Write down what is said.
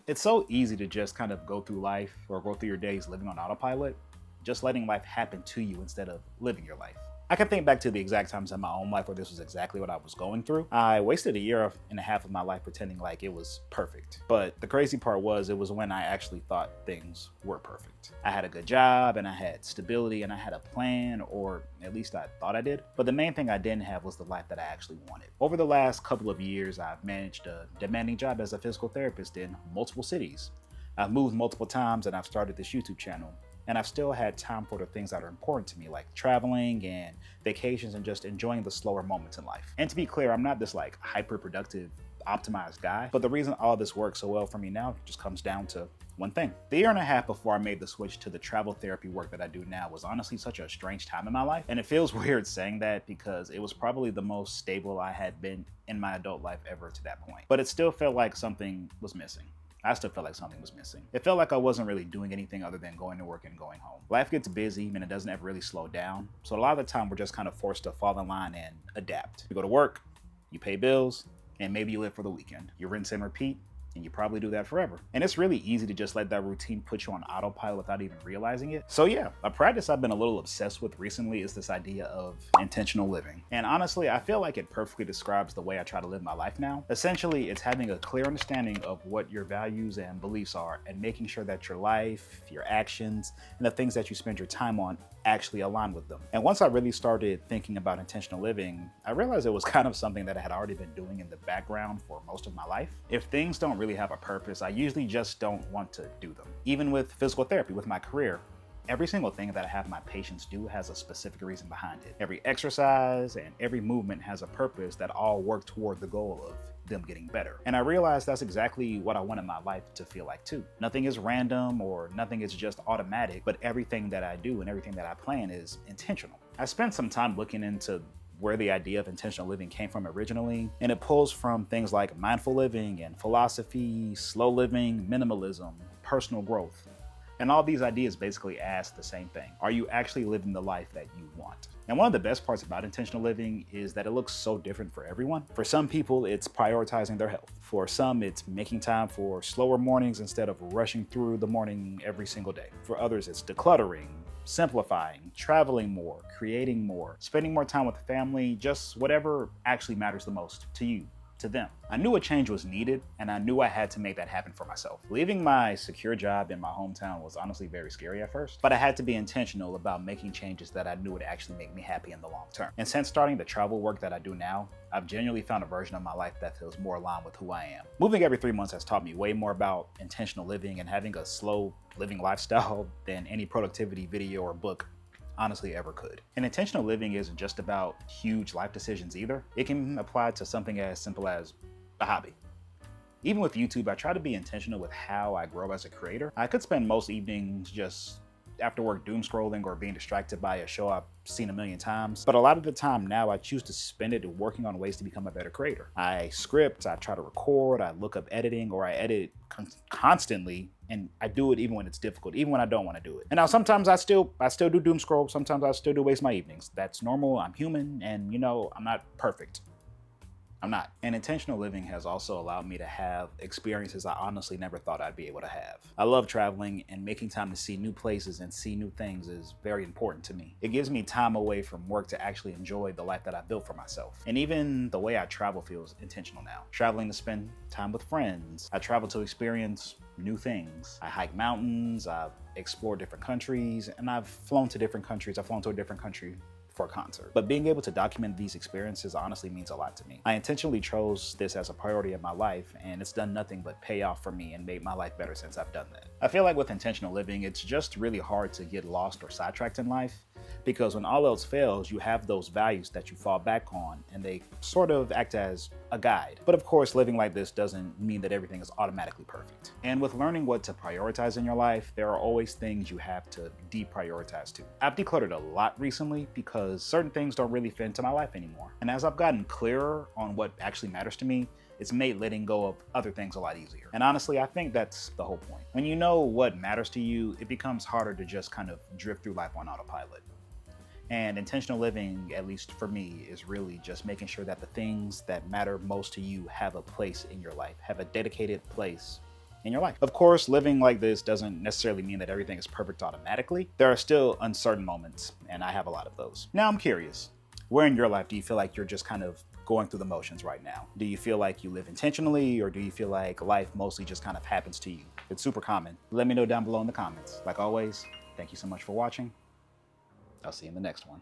It's so easy to just kind of go through life or go through your days living on autopilot, just letting life happen to you instead of living your life. I can think back to the exact times in my own life where this was exactly what I was going through. I wasted a year and a half of my life pretending like it was perfect. But the crazy part was it was when I actually thought things were perfect. I had a good job and I had stability and I had a plan, or at least I thought I did. But the main thing I didn't have was the life that I actually wanted. Over the last couple of years, I've managed a demanding job as a physical therapist in multiple cities. I've moved multiple times and I've started this YouTube channel. And I've still had time for the things that are important to me, like traveling and vacations and just enjoying the slower moments in life. And to be clear, I'm not this like hyper-productive, optimized guy, but the reason all this works so well for me now just comes down to one thing. The year and a half before I made the switch to the travel therapy work that I do now was honestly such a strange time in my life. And it feels weird saying that because it was probably the most stable I had been in my adult life ever to that point. But it still felt like something was missing. I still felt like something was missing. It felt like I wasn't really doing anything other than going to work and going home. Life gets busy and it doesn't ever really slow down. So a lot of the time we're just kind of forced to fall in line and adapt. You go to work, you pay bills, and maybe you live for the weekend. You rinse and repeat, and you probably do that forever. And it's really easy to just let that routine put you on autopilot without even realizing it. So yeah, a practice I've been a little obsessed with recently is this idea of intentional living. And honestly, I feel like it perfectly describes the way I try to live my life now. Essentially, it's having a clear understanding of what your values and beliefs are and making sure that your life, your actions, and the things that you spend your time on actually align with them. And once I really started thinking about intentional living, I realized it was kind of something that I had already been doing in the background for most of my life. If things don't really have a purpose, I usually just don't want to do them. Even with physical therapy, with my career, every single thing that I have my patients do has a specific reason behind it. Every exercise and every movement has a purpose that all work toward the goal of them getting better. And I realized that's exactly what I wanted my life to feel like too. Nothing is random or nothing is just automatic, but everything that I do and everything that I plan is intentional. I spent some time looking into where the idea of intentional living came from originally, and it pulls from things like mindful living and philosophy, slow living, minimalism, personal growth. And all these ideas basically ask the same thing. Are you actually living the life that you want? And one of the best parts about intentional living is that it looks so different for everyone. For some people, it's prioritizing their health. For some, it's making time for slower mornings instead of rushing through the morning every single day. For others, it's decluttering, simplifying, traveling more, creating more, spending more time with family, just whatever actually matters the most to you, to them. I knew a change was needed, and I knew I had to make that happen for myself. Leaving my secure job in my hometown was honestly very scary at first, but I had to be intentional about making changes that I knew would actually make me happy in the long term. And since starting the travel work that I do now, I've genuinely found a version of my life that feels more aligned with who I am. Moving every 3 months has taught me way more about intentional living and having a slow living lifestyle than any productivity video or book honestly ever could. And intentional living isn't just about huge life decisions either. It can apply to something as simple as a hobby. Even with YouTube, I try to be intentional with how I grow as a creator. I could spend most evenings just after work doom scrolling or being distracted by a show I've seen a million times. But a lot of the time now I choose to spend it working on ways to become a better creator. I script, I try to record, I look up editing, or I edit constantly, and I do it even when it's difficult, even when I don't want to do it. And now sometimes I still do doom scroll, sometimes I still do waste my evenings. That's normal, I'm human, and I'm not perfect. I'm not. And intentional living has also allowed me to have experiences I honestly never thought I'd be able to have. I love traveling, and making time to see new places and see new things is very important to me. It gives me time away from work to actually enjoy the life that I built for myself. And even the way I travel feels intentional now. Traveling to spend time with friends. I travel to experience new things. I hike mountains, I've explored different countries, and I've flown to different countries. I've flown to a different country for a concert. But being able to document these experiences honestly means a lot to me. I intentionally chose this as a priority of my life, and it's done nothing but pay off for me and made my life better since I've done that. I feel like with intentional living, it's just really hard to get lost or sidetracked in life, because when all else fails, you have those values that you fall back on, and they sort of act as a guide. But of course, living like this doesn't mean that everything is automatically perfect. And with learning what to prioritize in your life, there are always things you have to deprioritize too. I've decluttered a lot recently because certain things don't really fit into my life anymore. And as I've gotten clearer on what actually matters to me, it's made letting go of other things a lot easier. And honestly, I think that's the whole point. When you know what matters to you, it becomes harder to just kind of drift through life on autopilot. And intentional living, at least for me, is really just making sure that the things that matter most to you have a place in your life, have a dedicated place in your life. Of course, living like this doesn't necessarily mean that everything is perfect automatically. There are still uncertain moments, and I have a lot of those. Now I'm curious, where in your life do you feel like you're just kind of going through the motions right now? Do you feel like you live intentionally, or do you feel like life mostly just kind of happens to you? It's super common. Let me know down below in the comments. Like always, thank you so much for watching. I'll see you in the next one.